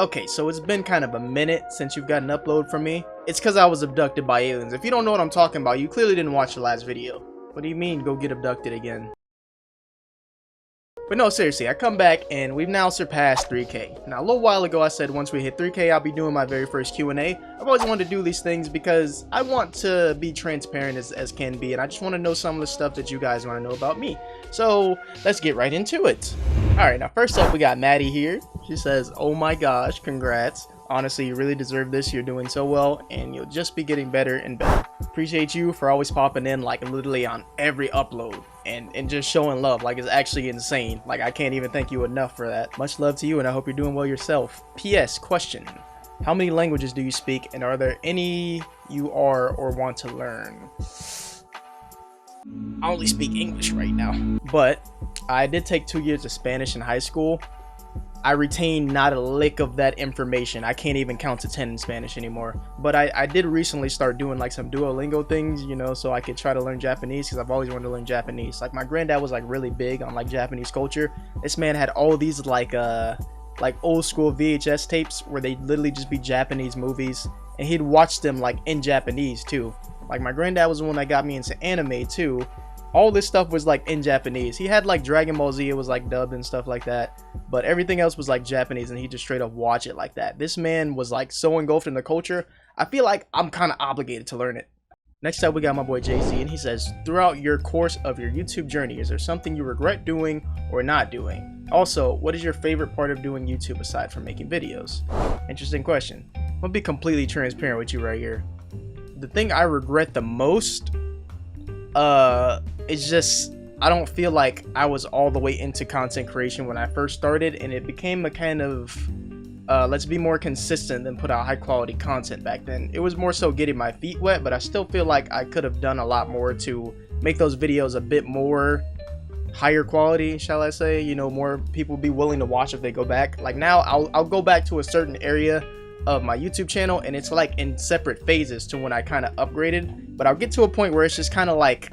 Okay, so it's been kind of a minute since you've got an upload from me. It's because I was abducted by aliens. If you don't know what I'm talking about, you clearly didn't watch the last video. What do you mean, go get abducted again? But no, seriously, I come back and we've now surpassed 3K. Now, a little while ago, I said once we hit 3K, I'll be doing my very first Q&A. I've always wanted to do these things because I want to be transparent as can be, and I just want to know some of the stuff that you guys want to know about me. So, let's get right into it. Alright, now first up, we got Maddie here. She says, oh my gosh, congrats. Honestly, you really deserve this. You're doing so well, and you'll just be getting better and better. Appreciate you for always popping in, like, literally on every upload. And just showing love. Like, it's actually insane. Like, I can't even thank you enough for that. Much love to you, and I hope you're doing well yourself. P.S. Question. How many languages do you speak, and are there any you are or want to learn? I only speak English right now. But I did take 2 years of Spanish in high school. I retain not a lick of that information. I can't even count to 10 in Spanish anymore. But I did recently start doing like some Duolingo things, you know, so I could try to learn Japanese, because I've always wanted to learn Japanese. Like, my granddad was like really big on like Japanese culture. This man had all these like old school VHS tapes where they literally just be Japanese movies, and he'd watch them like in Japanese too. Like, my granddad was the one that got me into anime too. All this stuff was like in Japanese. He had like Dragon Ball Z, it was like dubbed and stuff like that, but everything else was like Japanese, and he just straight up watch it like that. This man was like so engulfed in the culture. I feel like I'm kind of obligated to learn it. Next up, we got my boy Jay-Z, and he says, throughout your course of your YouTube journey, is there something you regret doing or not doing? Also, what is your favorite part of doing YouTube aside from making videos? Interesting question. I'm gonna be completely transparent with you right here. The thing I regret the most, it's just, I don't feel like I was all the way into content creation when I first started, and it became a kind of let's be more consistent than put out high quality content back then. It was more so getting my feet wet, but I still feel like I could have done a lot more to make those videos a bit more higher quality, shall I say. You know, more people be willing to watch if they go back. Like, now I'll go back to a certain area of my YouTube channel, and it's like in separate phases to when I kind of upgraded, but I'll get to a point where it's just kind of like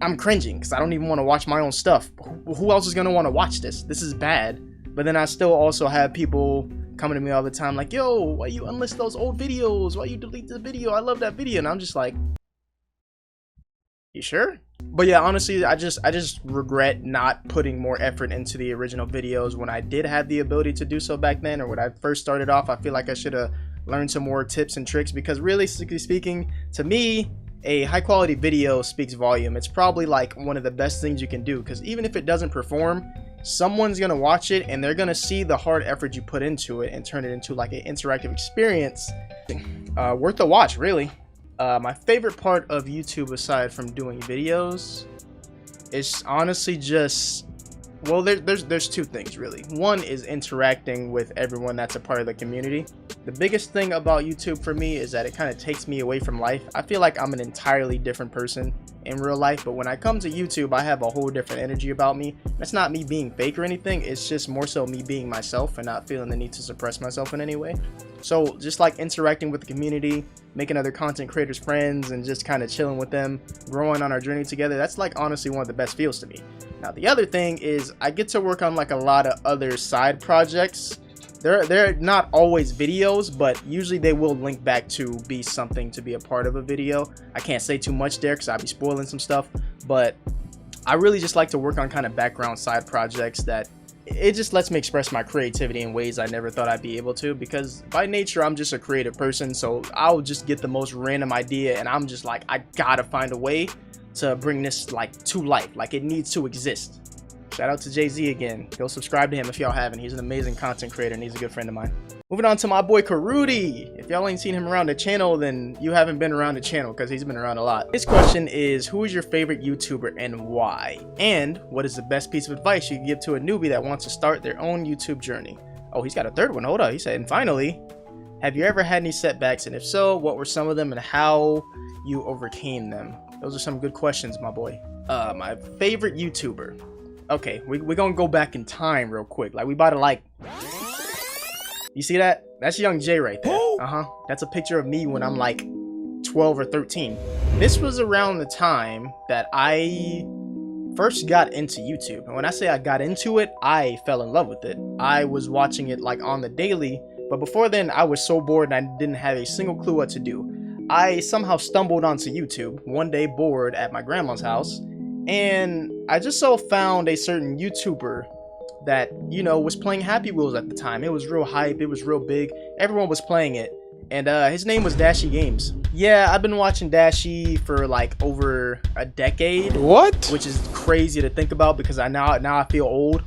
I'm cringing because I don't even want to watch my own stuff. Who else is going to want to watch this? This is bad. But then I still also have people coming to me all the time like, yo, why you unlist those old videos? Why you delete the video? I love that video. And I'm just like, you sure? But yeah, honestly, I just regret not putting more effort into the original videos when I did have the ability to do so back then, or when I first started off. I feel like I should have learned some more tips and tricks, because realistically speaking, to me, a high quality video speaks volume. It's probably like one of the best things you can do, because even if it doesn't perform, someone's gonna watch it and they're gonna see the hard effort you put into it and turn it into like an interactive experience worth a watch, really. My favorite part of YouTube aside from doing videos is honestly just, well, there's two things really. One is interacting with everyone that's a part of the community. The biggest thing about YouTube for me is that it kind of takes me away from life. I feel like I'm an entirely different person in real life, but when I come to YouTube, I have a whole different energy about me. That's not me being fake or anything. It's just more so me being myself and not feeling the need to suppress myself in any way. So just like interacting with the community, making other content creators friends, and just kind of chilling with them, growing on our journey together, that's like honestly one of the best feels to me. Now, the other thing is I get to work on like a lot of other side projects. They're not always videos, but usually they will link back to be something to be a part of a video. I can't say too much there because I'll be spoiling some stuff, but I really just like to work on kind of background side projects that it just lets me express my creativity in ways I never thought I'd be able to, because by nature I'm just a creative person. So I'll just get the most random idea and I'm just like, I gotta find a way to bring this like to life. Like, it needs to exist. Shout out to Jay-Z again. Go subscribe to him if y'all haven't. He's an amazing content creator and he's a good friend of mine. Moving on to my boy Karudi. If y'all ain't seen him around the channel, then you haven't been around the channel, because he's been around a lot. His question is, who is your favorite YouTuber and why? And what is the best piece of advice you can give to a newbie that wants to start their own YouTube journey? Oh, he's got a third one. Hold on. He said, and finally, have you ever had any setbacks? And if so, what were some of them and how you overcame them? Those are some good questions, my boy. My favorite YouTuber. Okay, we're gonna go back in time real quick. Like, we about to like, you see that? That's young Jay right there. That's a picture of me when I'm like 12 or 13. This was around the time that I first got into YouTube. And when I say I got into it, I fell in love with it. I was watching it like on the daily, but before then I was so bored and I didn't have a single clue what to do. I somehow stumbled onto YouTube one day bored at my grandma's house, and I just so found a certain YouTuber that, you know, was playing Happy Wheels at the time. It was real hype, it was real big, everyone was playing it, and his name was Dashy Games. Yeah, I've been watching Dashy for like over a decade. What? Which is crazy to think about because now I feel old.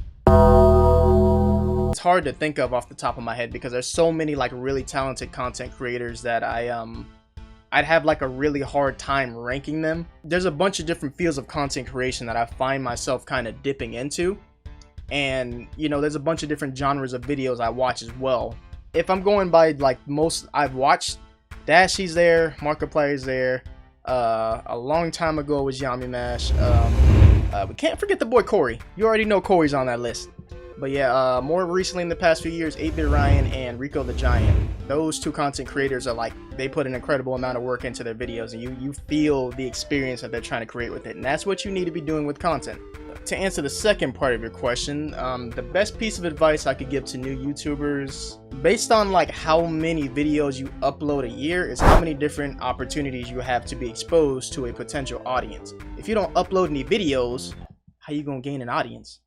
It's hard to think of off the top of my head because there's so many like really talented content creators that I'd have like a really hard time ranking them. There's a bunch of different fields of content creation that I find myself kind of dipping into. And, you know, there's a bunch of different genres of videos I watch as well. If I'm going by like most I've watched, Dashy's there, Markiplier's there. A long time ago was Yami Mash. We can't forget the boy Corey. You already know Corey's on that list. But yeah, more recently in the past few years, 8-Bit Ryan and Rico the Giant. Those two content creators are like, they put an incredible amount of work into their videos, and you feel the experience that they're trying to create with it. And that's what you need to be doing with content. To answer the second part of your question, the best piece of advice I could give to new YouTubers, based on like how many videos you upload a year, is how many different opportunities you have to be exposed to a potential audience. If you don't upload any videos, how you gonna gain an audience?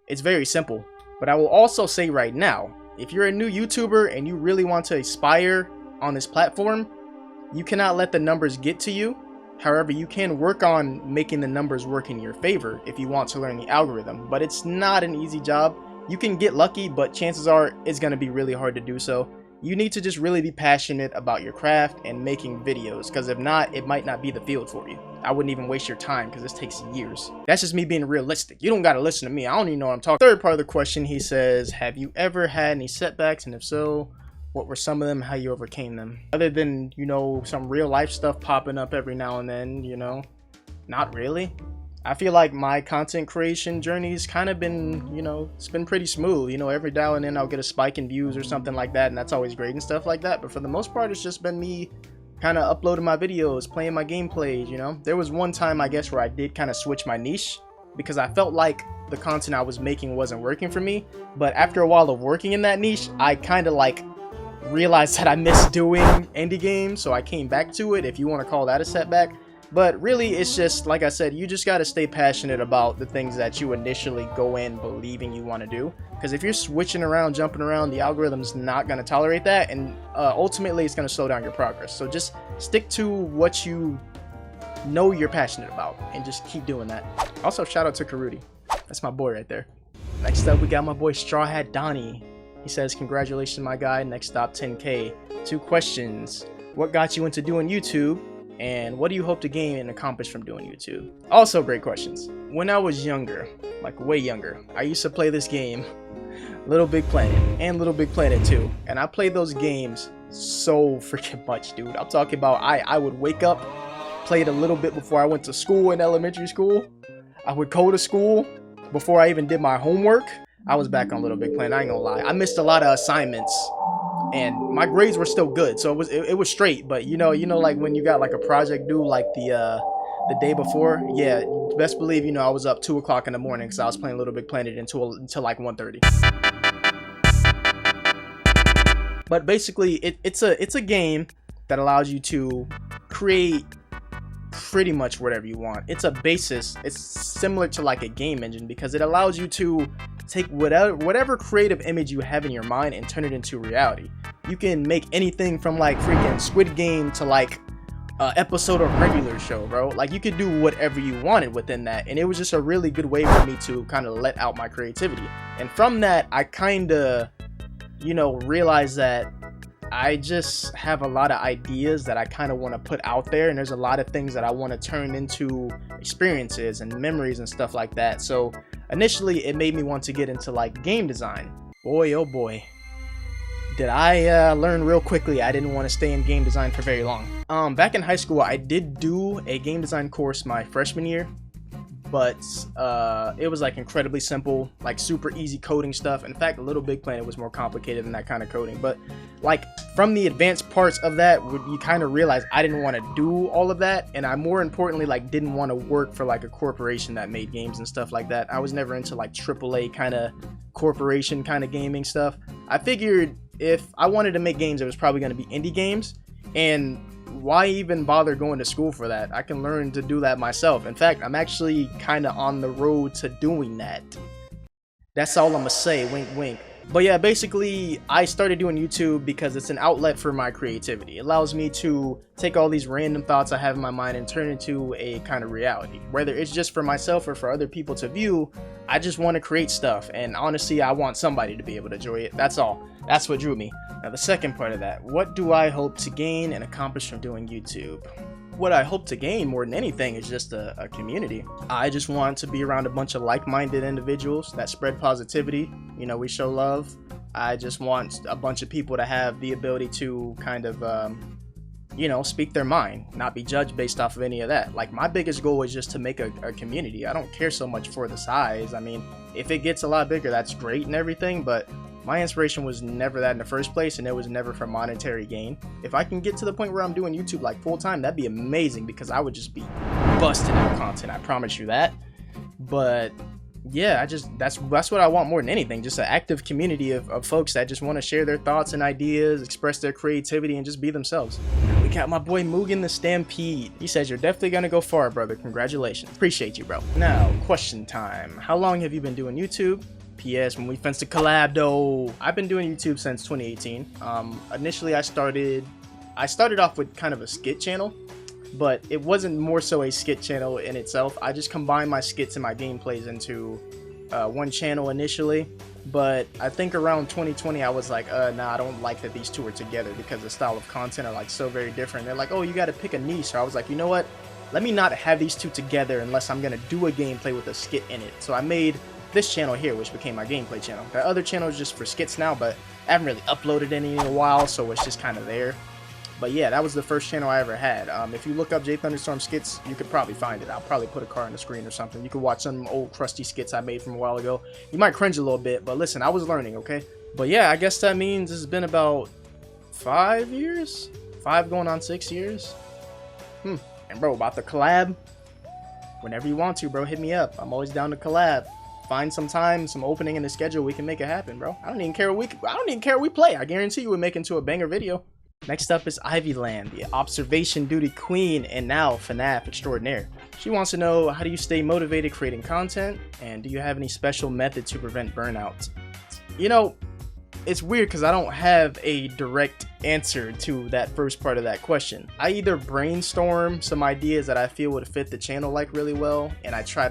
It's very simple. But I will also say right now, if you're a new YouTuber and you really want to aspire on this platform, you cannot let the numbers get to you. However, you can work on making the numbers work in your favor if you want to learn the algorithm, but it's not an easy job. You can get lucky, but chances are it's going to be really hard to do so. You need to just really be passionate about your craft and making videos, because if not, it might not be the field for you. I wouldn't even waste your time because this takes years. That's just me being realistic. You don't got to listen to me. I don't even know what I'm talking. Third part of the question, he says, have you ever had any setbacks, and if so, what were some of them, how you overcame them? Other than, you know, some real life stuff popping up every now and then, you know, not really. I feel like my content creation journey's kind of been, you know, it's been pretty smooth. You know, every now and then I'll get a spike in views or something like that, and that's always great and stuff like that. But for the most part, it's just been me kind of uploading my videos, playing my gameplays, you know. There was one time, I guess, where I did kind of switch my niche because I felt like the content I was making wasn't working for me. But after a while of working in that niche, I kind of like realized that I miss doing indie games, so I came back to it, if you want to call that a setback. But really, it's just, like I said, you just got to stay passionate about the things that you initially go in believing you want to do. Because if you're switching around, jumping around, the algorithm's not going to tolerate that, and ultimately it's going to slow down your progress. So just stick to what you know you're passionate about and just keep doing that. Also, shout out to Karudi. That's my boy right there. Next up, we got my boy Straw Hat Donnie. He says, congratulations, my guy. Next stop, 10K. 2 questions. What got you into doing YouTube? And what do you hope to gain and accomplish from doing YouTube? Also great questions. When I was younger, like way younger, I used to play this game, Little Big Planet, and Little Big Planet 2. And I played those games so freaking much, dude. I'm talking about I would wake up, play it a little bit before I went to school in elementary school. I would go to school before I even did my homework. I was back on Little Big Planet, I ain't gonna lie. I missed a lot of assignments, and my grades were still good, so it was straight. But you know, like when you got like a project due like the day before, yeah, best believe, you know, I was up 2 o'clock in the morning because I was playing Little Big Planet until like 1:30. But basically, it's a game that allows you to create pretty much whatever you want. It's a basis. It's similar to like a game engine because it allows you to take whatever creative image you have in your mind and turn it into reality. You can make anything from like freaking Squid Game to like an episode of regular show, bro. Like you could do whatever you wanted within that, and it was just a really good way for me to kind of let out my creativity. And from that, I kind of, you know, realized that I just have a lot of ideas that I kind of want to put out there, and there's a lot of things that I want to turn into experiences and memories and stuff like that. So initially it made me want to get into like game design. Boy, oh boy, did I learn real quickly I didn't want to stay in game design for very long. Back in high school, I did do a game design course my freshman year, but it was like incredibly simple, like super easy coding stuff. In fact, Little Big Planet was more complicated than that kind of coding, but like from the advanced parts of that, you kind of realize I didn't want to do all of that, and I more importantly like didn't want to work for like a corporation that made games and stuff like that. I was never into like AAA kind of corporation kind of gaming stuff. I figured if I wanted to make games, it was probably going to be indie games, and why even bother going to school for that? I can learn to do that myself. In fact, I'm actually kind of on the road to doing that. That's all I'm gonna say, wink wink. But yeah, basically I started doing YouTube because it's an outlet for my creativity. It allows me to take all these random thoughts I have in my mind and turn into a kind of reality. Whether it's just for myself or for other people to view, I just want to create stuff, and honestly I want somebody to be able to enjoy it. That's all. That's what drew me. Now the second part of that, what do I hope to gain and accomplish from doing YouTube? What I hope to gain more than anything is just a community. I just want to be around a bunch of like-minded individuals that spread positivity. You know, we show love. I just want a bunch of people to have the ability to kind of, you know, speak their mind, not be judged based off of any of that. Like, my biggest goal is just to make a community. I don't care so much for the size. I mean, if it gets a lot bigger, that's great and everything, but my inspiration was never that in the first place, and it was never for monetary gain. If I can get to the point where I'm doing YouTube like full time, that'd be amazing, because I would just be busting out content, I promise you that. But yeah, that's what I want more than anything, just an active community of folks that just want to share their thoughts and ideas, express their creativity, and just be themselves. We got my boy Moog in the Stampede. He says you're definitely gonna go far, brother. Congratulations. Appreciate you, bro. Now, question time. How long have you been doing YouTube? P.S. when we fenced a collab though. I've been doing YouTube since 2018. Initially I started off with kind of a skit channel, but it wasn't more so a skit channel in itself. I just combined my skits and my gameplays into one channel initially, but I think around 2020 I was like, nah, I don't like that these two are together, because the style of content are like so very different. They're like, oh, you got to pick a niche. So I was like, you know what, let me not have these two together unless I'm gonna do a gameplay with a skit in it. So I made this channel here, which became my gameplay channel. The other channel is just for skits now, but I haven't really uploaded any in a while, so it's just kind of there. But yeah, that was the first channel I ever had. If you look up Jay Thunderstorm skits, you could probably find it. I'll probably put a card on the screen or something. You could watch some old crusty skits I made from a while ago. You might cringe a little bit, but listen, I was learning, okay? But yeah, I guess that means this has been about 5 years? 5 going on 6 years? And bro, about the collab, whenever you want to, bro, hit me up. I'm always down to collab. Find some time, some opening in the schedule, we can make it happen, bro. I don't even care what we play. I guarantee you we'll make into a banger video. Next up is Ivyland, the observation duty queen and now FNAF extraordinaire. She wants to know, how do you stay motivated creating content, and do you have any special method to prevent burnout? You know, it's weird because I don't have a direct answer to that first part of that question. I either brainstorm some ideas that I feel would fit the channel like really well, and I try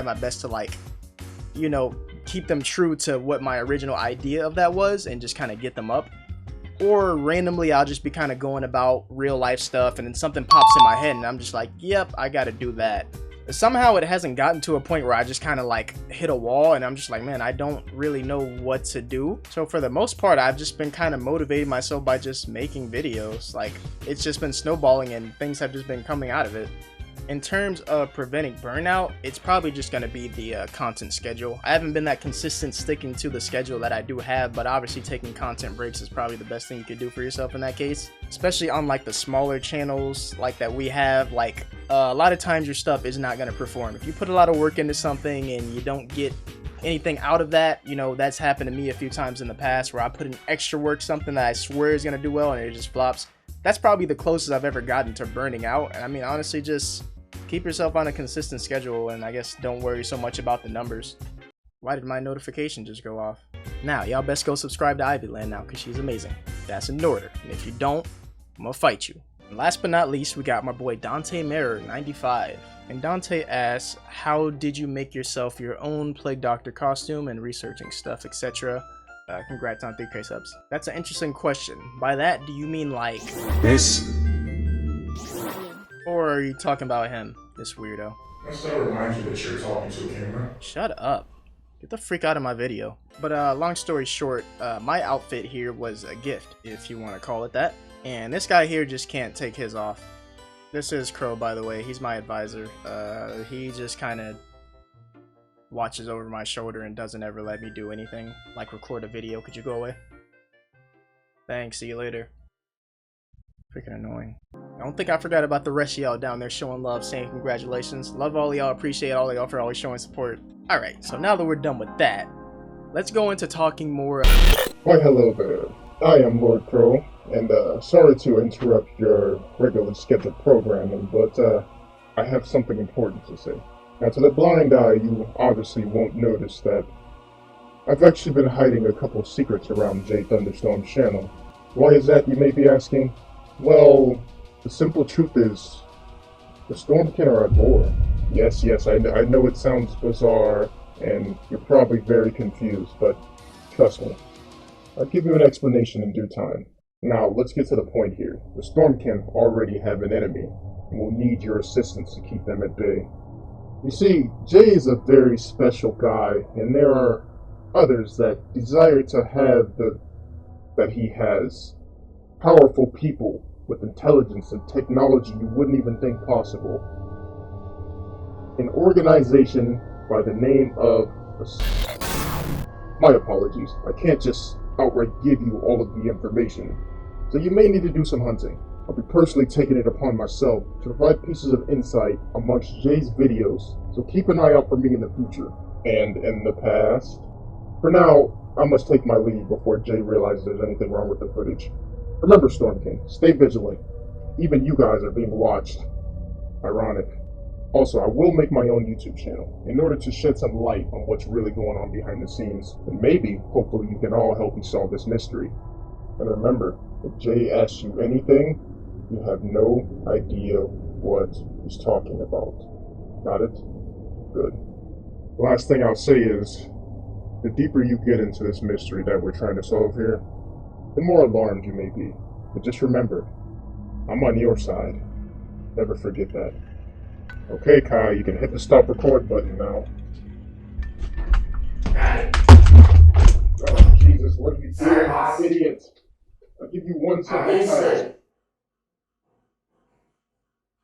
my best to, like, you know, keep them true to what my original idea of that was and just kind of get them up. Or randomly I'll just be kind of going about real life stuff and then something pops in my head and I'm just like, yep, I gotta do that. Somehow it hasn't gotten to a point where I just kind of like hit a wall and I'm just like, man, I don't really know what to do. So for the most part, I've just been kind of motivating myself by just making videos. Like, it's just been snowballing and things have just been coming out of it. In terms of preventing burnout, it's probably just going to be the content schedule. I haven't been that consistent sticking to the schedule that I do have, but obviously taking content breaks is probably the best thing you could do for yourself in that case. Especially on like the smaller channels like that we have, like a lot of times your stuff is not going to perform. If you put a lot of work into something and you don't get anything out of that, you know, that's happened to me a few times in the past where I put in extra work, something that I swear is going to do well, and it just flops. That's probably the closest I've ever gotten to burning out. And I mean, honestly, just keep yourself on a consistent schedule, and I guess don't worry so much about the numbers. Why did my notification just go off? Now, y'all best go subscribe to Ivyland now, because she's amazing. That's in order. And if you don't, I'm gonna fight you. And last but not least, we got my boy Dante Mirror 95. And Dante asks, how did you make yourself your own Plague Doctor costume and researching stuff, etc.? Congrats on 3K subs. That's an interesting question. By that, do you mean like this? Or are you talking about him, this weirdo? Does that remind you that you're talking to a camera? Shut up. Get the freak out of my video. But long story short, my outfit here was a gift, if you want to call it that. And this guy here just can't take his off. This is Crow, by the way. He's my advisor. He just kind of watches over my shoulder and doesn't ever let me do anything, like record a video. Could you go away? Thanks, see you later. Freaking annoying. I don't think I forgot about the rest of y'all down there showing love, saying congratulations. Love all of y'all, appreciate all of y'all for always showing support. Alright, so now that we're done with that, let's go into talking more. Why hello there. I am Lord Crow, and sorry to interrupt your regularly scheduled programming, but I have something important to say. Now, to the blind eye, you obviously won't notice that I've actually been hiding a couple secrets around Jay Thunderstorm's channel. Why is that, you may be asking? Well, the simple truth is, the Stormkin are at war. Yes, I know it sounds bizarre, and you're probably very confused, but trust me, I'll give you an explanation in due time. Now, let's get to the point here. The Stormkin already have an enemy, and will need your assistance to keep them at bay. You see, Jay is a very special guy, and there are others that desire to have that he has. Powerful people with intelligence and technology you wouldn't even think possible. An organization by the name of... My apologies, I can't just outright give you all of the information, so you may need to do some hunting. I'll be personally taking it upon myself to provide pieces of insight amongst Jay's videos, so keep an eye out for me in the future, and in the past. For now, I must take my leave before Jay realizes there's anything wrong with the footage. Remember, Stormkin, stay vigilant. Even you guys are being watched. Ironic. Also, I will make my own YouTube channel in order to shed some light on what's really going on behind the scenes. And maybe, hopefully, you can all help me solve this mystery. And remember, if Jay asks you anything, you have no idea what he's talking about. Got it? Good. The last thing I'll say is, the deeper you get into this mystery that we're trying to solve here, the more alarmed you may be. But just remember, I'm on your side. Never forget that. Okay, Kai, you can hit the stop record button now. Oh, Jesus, what are you doing, idiot? I'll give you one second time.